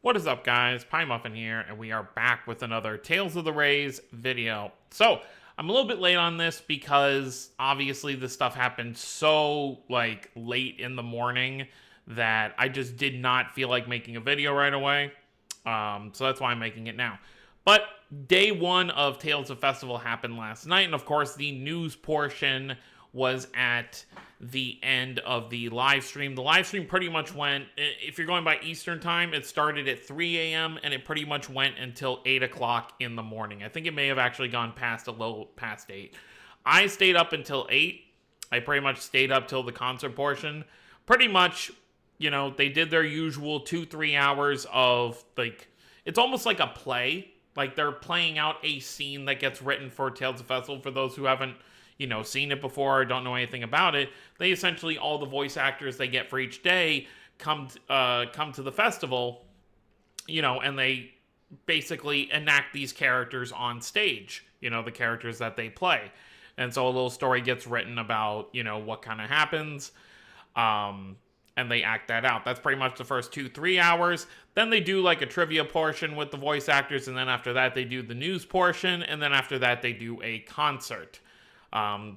What is up, guys? Pie Muffin here, and we are back with another Tales of the Rays video. So, I'm a little bit late on this because obviously this stuff happened so, late in the morning that I just did not feel like making a video right away. So that's why I'm making it now. But day one of Tales of Festival happened last night, and of course, the news portion was at the end of the live stream. The live stream pretty much went, if you're going by Eastern time, it started at 3 a.m. and it pretty much went until 8 o'clock in the morning. I think it may have actually gone past a little past 8. I stayed up until 8. I pretty much stayed up till the concert portion. Pretty much, they did their usual 2-3 hours of, it's almost like a play. Like, they're playing out a scene that gets written for Tales of Festival. For those who haven't seen it before or don't know anything about it, they essentially, all the voice actors they get for each day come to the festival, and they basically enact these characters on stage, the characters that they play. And so a little story gets written about, what kind of happens, and they act that out. That's pretty much the first 2-3 hours. Then they do like a trivia portion with the voice actors, and then after that they do the news portion, and then after that they do a concert.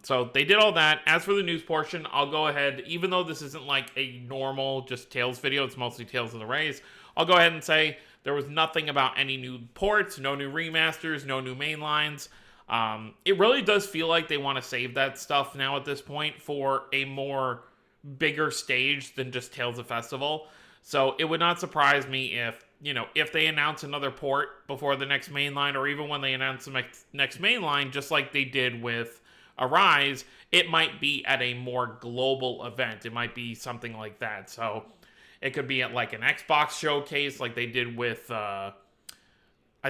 So they did all that. As for the news portion, I'll go ahead, even though this isn't like a normal just Tales video, it's mostly Tales of the Rays, I'll go ahead and say there was nothing about any new ports, no new remasters, no new main lines. It really does feel like they want to save that stuff now at this point for a more bigger stage than just Tales of Festival. So it would not surprise me if they announce another port before the next main line, or even when they announce the next main line, just like they did with Arise, it might be at a more global event. It might be something like that. So it could be at like an Xbox showcase like they did with I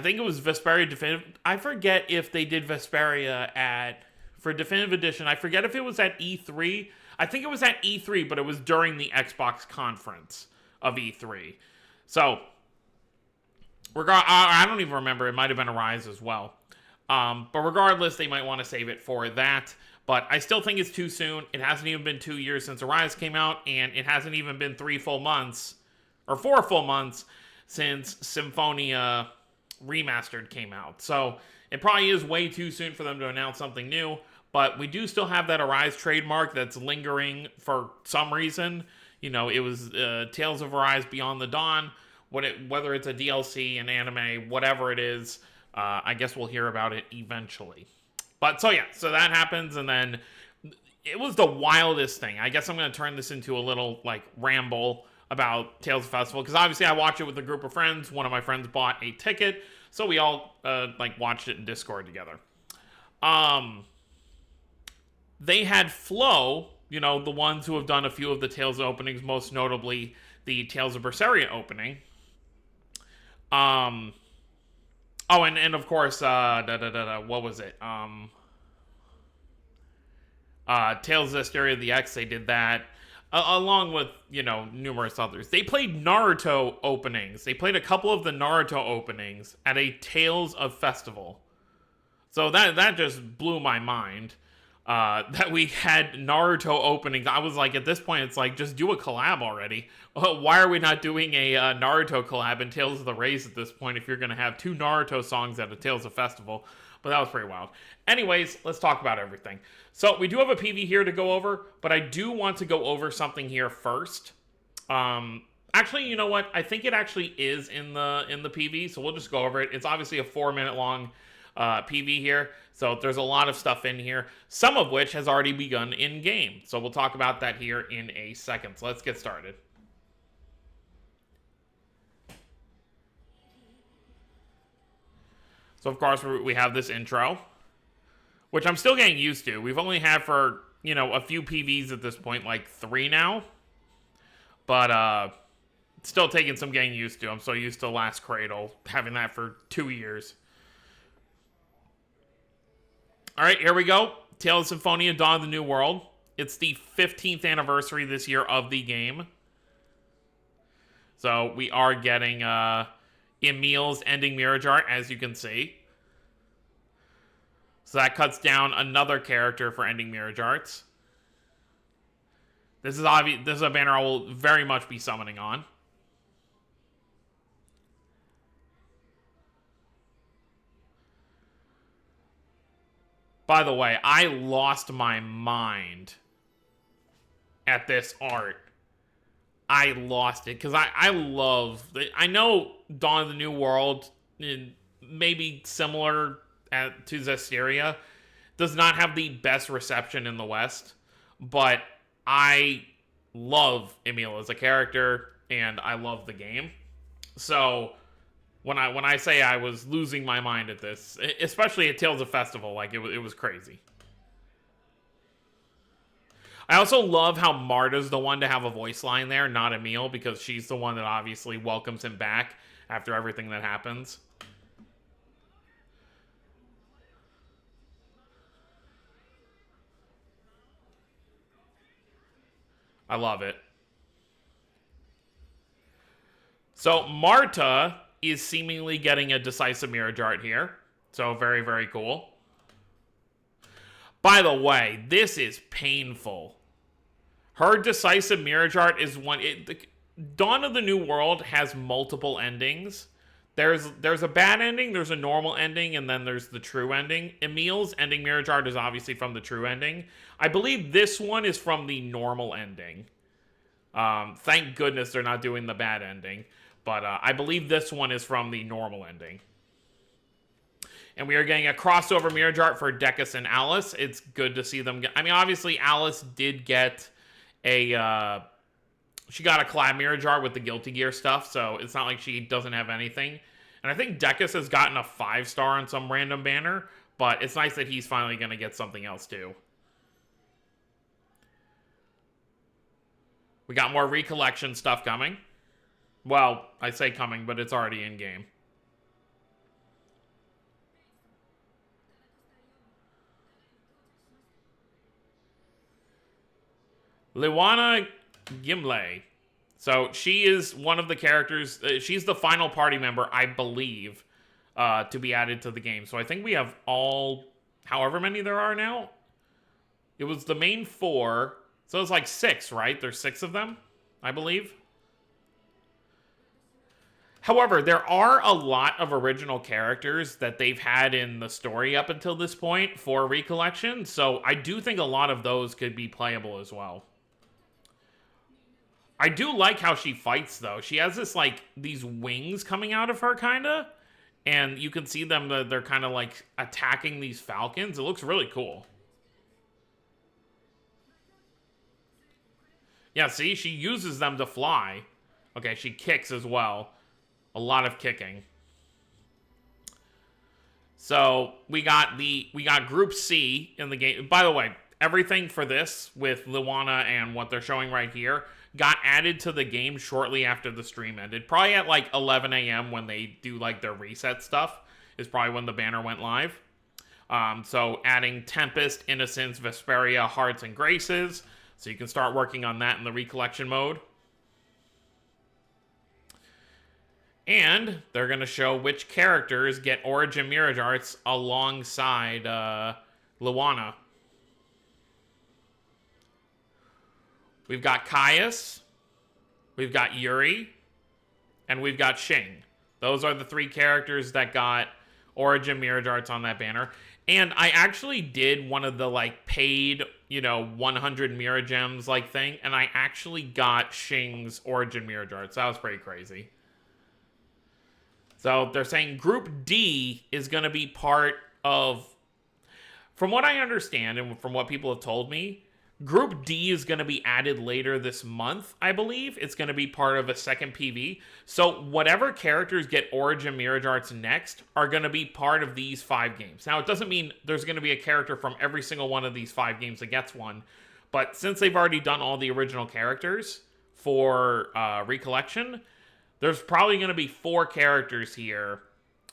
think it was Vesperia Definitive. I forget if they did Vesperia for Definitive Edition. I forget if it was at E3. I think it was at E3, but it was during the Xbox conference of E3. So I don't even remember. It might have been Arise as well. But regardless, they might want to save it for that. But I still think it's too soon. It hasn't even been 2 years since Arise came out, and it hasn't even been 3 full months, or 4 full months, since Symphonia Remastered came out. So it probably is way too soon for them to announce something new. But we do still have that Arise trademark that's lingering for some reason. It was Tales of Arise Beyond the Dawn. Whether it's a DLC, an anime, whatever it is, I guess we'll hear about it eventually. But so that happens, and then it was the wildest thing. I guess I'm going to turn this into a little ramble about Tales of Festival, because obviously I watched it with a group of friends. One of my friends bought a ticket, so we all watched it in Discord together. They had Flow, the ones who have done a few of the Tales openings, most notably the Tales of Berseria opening. Oh, and of course, what was it? Tales of Zestiria the X, they did that, along with, numerous others. They played Naruto openings. They played a couple of the Naruto openings at a Tales of Festival. So that just blew my mind. That we had Naruto openings. I was like, at this point, it's like, just do a collab already. Why are we not doing a Naruto collab in Tales of the Rays at this point if you're going to have 2 Naruto songs at a Tales of Festival? But that was pretty wild. Anyways, let's talk about everything. So we do have a PV here to go over, but I do want to go over something here first. Actually, you know what? I think it actually is in the PV, so we'll just go over it. It's obviously a 4-minute long PV here, so there's a lot of stuff in here, some of which has already begun in game. So we'll talk about that here in a second. So let's get started. So of course we have this intro, which I'm still getting used to. We've only had for a few PVs at this point, like 3 now, but still taking some getting used to. I'm so used to Last Cradle, having that for 2 years. Alright, here we go. Tales of Symphonia Dawn of the New World. It's the 15th anniversary this year of the game. So we are getting EMIL's Ending Mirage Art, as you can see. So that cuts down another character for Ending Mirage Arts. This is a banner I will very much be summoning on. By the way, I lost my mind at this art. I lost it because I love. I know Dawn of the New World, maybe similar to Zestiria, does not have the best reception in the West, but I love EMIL as a character and I love the game. So when I say I was losing my mind at this, especially at Tales of Festival, like it was crazy. I also love how Marta's the one to have a voice line there, not Emil, because she's the one that obviously welcomes him back after everything that happens. I love it. So Marta is seemingly getting a decisive mirror art here. So very, very cool. By the way, this is painful. Her decisive mirror art is one. Dawn of the New World has multiple endings. There's a bad ending, there's a normal ending, and then there's the true ending. Emil's ending mirror art is obviously from the true ending. I believe this one is from the normal ending. Thank goodness they're not doing the bad ending. But I believe this one is from the normal ending. And we are getting a crossover mirror art for Decus and Alice. It's good to see them get... I mean, obviously, Alice did get a... she got a collab mirror jar with the Guilty Gear stuff, so it's not like she doesn't have anything. And I think Decus has gotten a 5-star on some random banner, but it's nice that he's finally going to get something else, too. We got more Recollection stuff coming. Well, I say coming, but it's already in-game. Liwana Gimle. So she is one of the characters. She's the final party member, I believe, to be added to the game. So I think we have all, however many there are now. It was the main 4. So it's like 6, right? There's 6 of them, I believe. However, there are a lot of original characters that they've had in the story up until this point for Recollection. So I do think a lot of those could be playable as well. I do like how she fights, though. She has this, like, these wings coming out of her, kind of. And you can see them, they're kind of, like, attacking these falcons. It looks really cool. Yeah, see? She uses them to fly. Okay, she kicks as well. A lot of kicking. So, we got Group C in the game. By the way, everything for this with Luana and what they're showing right here got added to the game shortly after the stream ended. Probably at like 11 a.m. when they do like their reset stuff is probably when the banner went live. So adding Tempest, Innocence, Vesperia, Hearts, and Graces. So you can start working on that in the Recollection mode. And they're going to show which characters get Origin Mirage Arts alongside Luana. We've got Caius, we've got Yuri, and we've got Shing. Those are the 3 characters that got Origin Mirage Arts on that banner. And I actually did one of the, like, paid, 100 Mirror Gems, like, thing. And I actually got Shing's Origin Mirage Arts. That was pretty crazy. So they're saying Group D is going to be part of... From what I understand and from what people have told me, Group D is going to be added later this month, I believe. It's going to be part of a second PV. So whatever characters get Origin Mirage Arts next are going to be part of these 5 games. Now, it doesn't mean there's going to be a character from every single one of these 5 games that gets one. But since they've already done all the original characters for Recollection, there's probably going to be 4 characters here.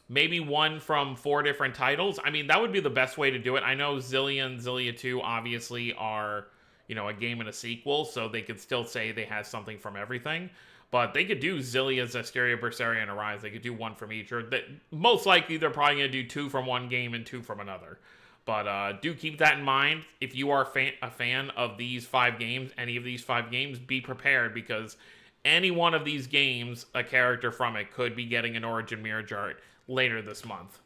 Maybe one from 4 different titles. I mean, that would be the best way to do it. I know Zillia and Zillia 2 obviously are, a game and a sequel, so they could still say they have something from everything. But they could do Zillia, Zestiria, Berseria, and Arise. They could do 1 from each. Or most likely, they're probably going to do 2 from one game and 2 from another. But do keep that in mind. If you are a fan of these 5 games, any of these 5 games, be prepared, because any one of these games, a character from it could be getting an Origin Mirage Art later this month.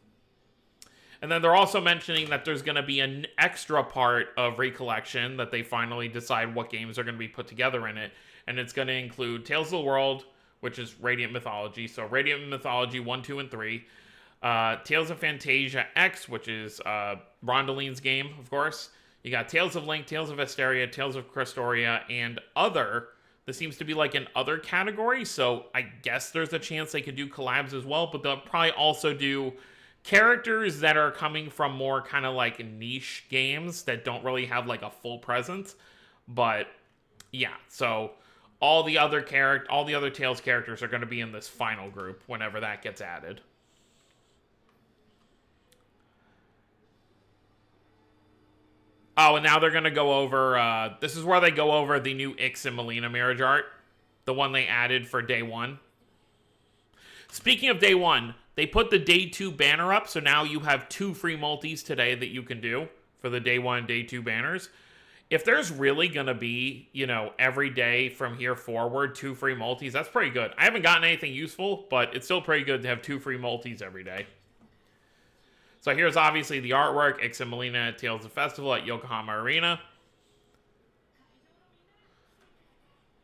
And then they're also mentioning that there's going to be an extra part of Recollection that they finally decide what games are going to be put together in it. And it's going to include Tales of the World, which is Radiant Mythology. So Radiant Mythology 1, 2, and 3. Tales of Fantasia X, which is Rondeline's game, of course. You got Tales of Link, Tales of Asteria, Tales of Crestoria, and Other. This seems to be like an other category, so I guess there's a chance they could do collabs as well, but they'll probably also do characters that are coming from more kind of like niche games that don't really have like a full presence. But yeah, so all the other Tales characters are going to be in this final group whenever that gets added. Oh, and now they're going to go over, this is where they go over the new Ix and Melina Mirage art. The one they added for day 1. Speaking of day 1, they put the day 2 banner up, so now you have 2 free multis today that you can do for the day 1 and day 2 banners. If there's really going to be, you know, every day from here forward, 2 free multis, that's pretty good. I haven't gotten anything useful, but it's still pretty good to have 2 free multis every day. So here's obviously the artwork, Ix and Melina at Tales of Festival at Yokohama Arena.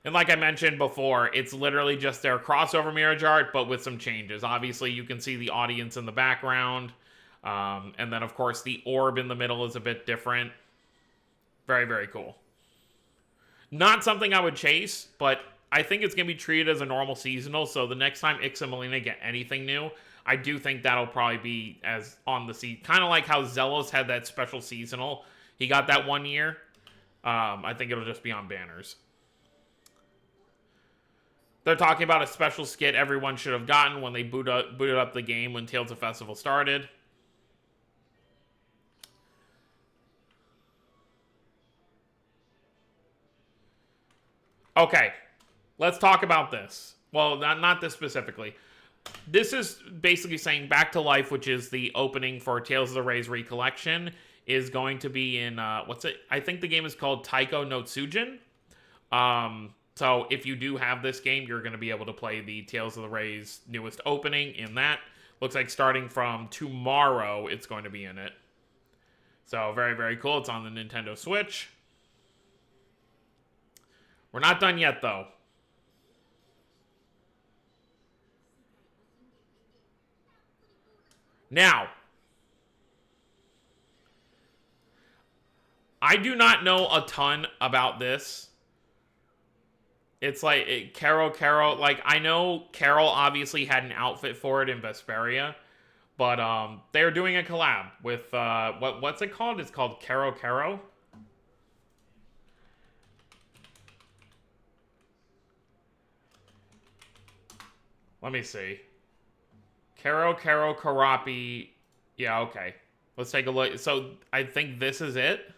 And like I mentioned before, it's literally just their crossover Mirage art, but with some changes. Obviously, you can see the audience in the background. And then, of course, the orb in the middle is a bit different. Very, very cool. Not something I would chase, but I think it's going to be treated as a normal seasonal. So the next time Ix and Melina get anything new, I do think that'll probably be as on the season. Kind of like how Zelos had that special seasonal. He got that 1 year. I think it'll just be on banners. They're talking about a special skit everyone should have gotten when they booted up the game when Tales of Festival started. Okay, let's talk about this. Well, not this specifically. This is basically saying Back to Life, which is the opening for Tales of the Rays Recollection, is going to be in, what's it? I think the game is called Taiko no Tsujin. So if you do have this game, you're going to be able to play the Tales of the Rays newest opening in that. Looks like starting from tomorrow, it's going to be in it. So very, very cool. It's on the Nintendo Switch. We're not done yet, though. Now, I do not know a ton about this. It's like Carol, like I know Carol obviously had an outfit for it in Vesperia, but they're doing a collab with what's it called? It's called Caro. Let me see. Caro Karapi. Yeah, okay. Let's take a look. So I think this is it.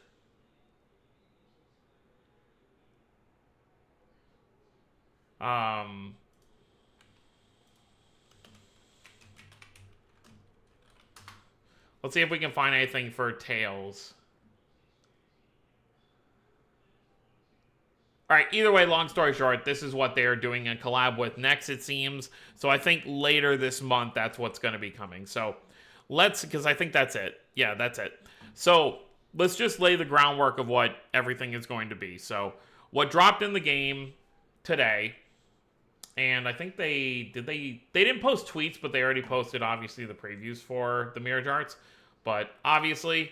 Let's see if we can find anything for Tails. Alright, either way, long story short, this is what they're doing a collab with next, it seems. So I think later this month, that's what's going to be coming. So because I think that's it. Yeah, that's it. So let's just lay the groundwork of what everything is going to be. So what dropped in the game today, and I think they didn't post tweets, but they already posted, obviously, the previews for the Mirage Arts. But obviously,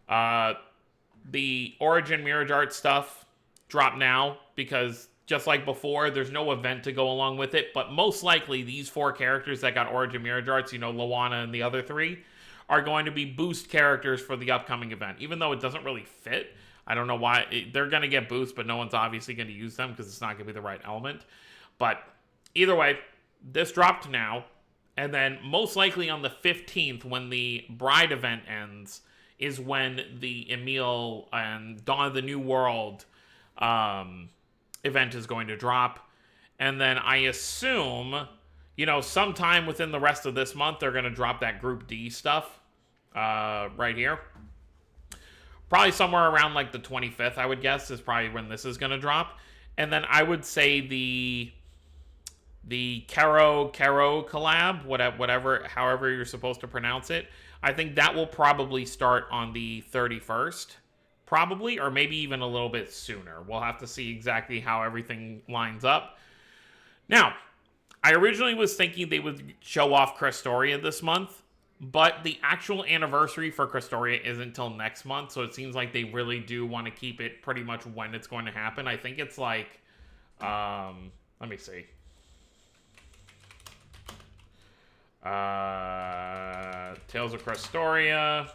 the Origin Mirage Arts stuff dropped now because just like before, there's no event to go along with it. But most likely, these 4 characters that got Origin Mirage Arts, you know, Luana and the other 3, are going to be boost characters for the upcoming event. Even though it doesn't really fit, I don't know why. They're going to get boosts, but no one's obviously going to use them because it's not going to be the right element. But either way, this dropped now. And then most likely on the 15th, when the Bride event ends, is when the EMIL and Dawn of the New World event is going to drop. And then I assume, you know, sometime within the rest of this month, they're going to drop that Group D stuff right here. Probably somewhere around like the 25th, I would guess, is probably when this is going to drop. And then I would say the the Kero collab, whatever, however you're supposed to pronounce it. I think that will probably start on the 31st, probably, or maybe even a little bit sooner. We'll have to see exactly how everything lines up. Now, I originally was thinking they would show off Crestoria this month, but the actual anniversary for Crestoria isn't until next month, so it seems like they really do want to keep it pretty much when it's going to happen. I think it's like, let me see. Tales of Crestoria.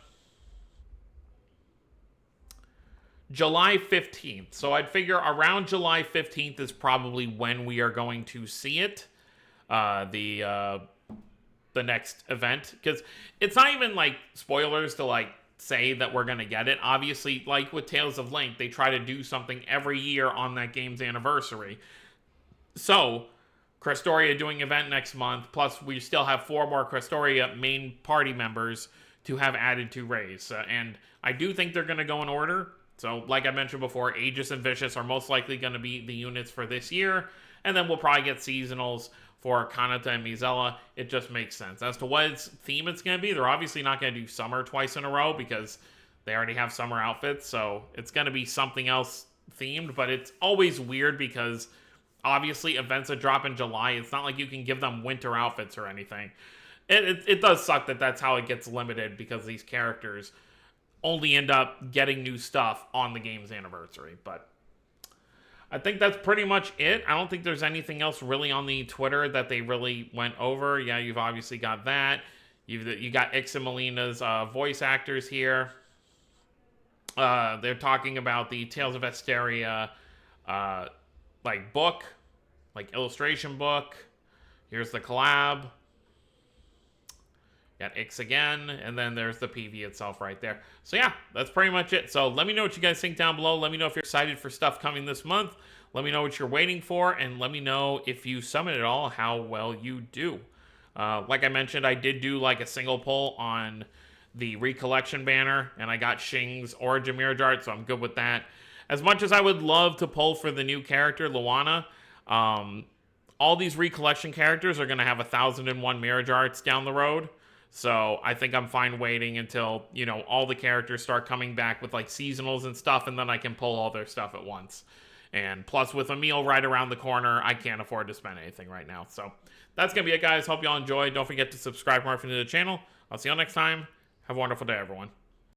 July 15th. So I'd figure around July 15th is probably when we are going to see it. The next event, because it's not even like spoilers to like say that we're gonna get it. Obviously, like with Tales of Link, they try to do something every year on that game's anniversary. So Crestoria doing event next month, plus we still have 4 more Crestoria main party members to have added to Raise, and I do think they're gonna go in order. So like I mentioned before, Aegis and Vicious are most likely going to be the units for this year, and then we'll probably get seasonals for Kanata and Mizella. It just makes sense. As to what theme it's going to be, they're obviously not going to do summer twice in a row because they already have summer outfits, so it's going to be something else themed, but it's always weird because obviously events that drop in July, it's not like you can give them winter outfits or anything. It does suck that that's how it gets limited because these characters only end up getting new stuff on the game's anniversary. But I think that's pretty much it. I don't think there's anything else really on the Twitter that they really went over. Yeah, you've obviously got that. You got Ix and Melina's voice actors here. They're talking about the Tales of Esteria like book, like illustration book. Here's the collab. Got Ix again, and then there's the PV itself right there. So yeah, that's pretty much it. So let me know what you guys think down below. Let me know if you're excited for stuff coming this month. Let me know what you're waiting for, and let me know if you summon it all, how well you do. Like I mentioned, I did do like a single pull on the Recollection banner, and I got Shing's Origin Mirror Art, so I'm good with that. As much as I would love to pull for the new character, Luana, all these Recollection characters are going to have 1,001 Mirror Arts down the road. So I think I'm fine waiting until, you know, all the characters start coming back with like seasonals and stuff, and then I can pull all their stuff at once. And plus with EMIL right around the corner, I can't afford to spend anything right now. So that's going to be it, guys. Hope y'all enjoyed. Don't forget to subscribe more to the channel. I'll see y'all next time. Have a wonderful day, everyone.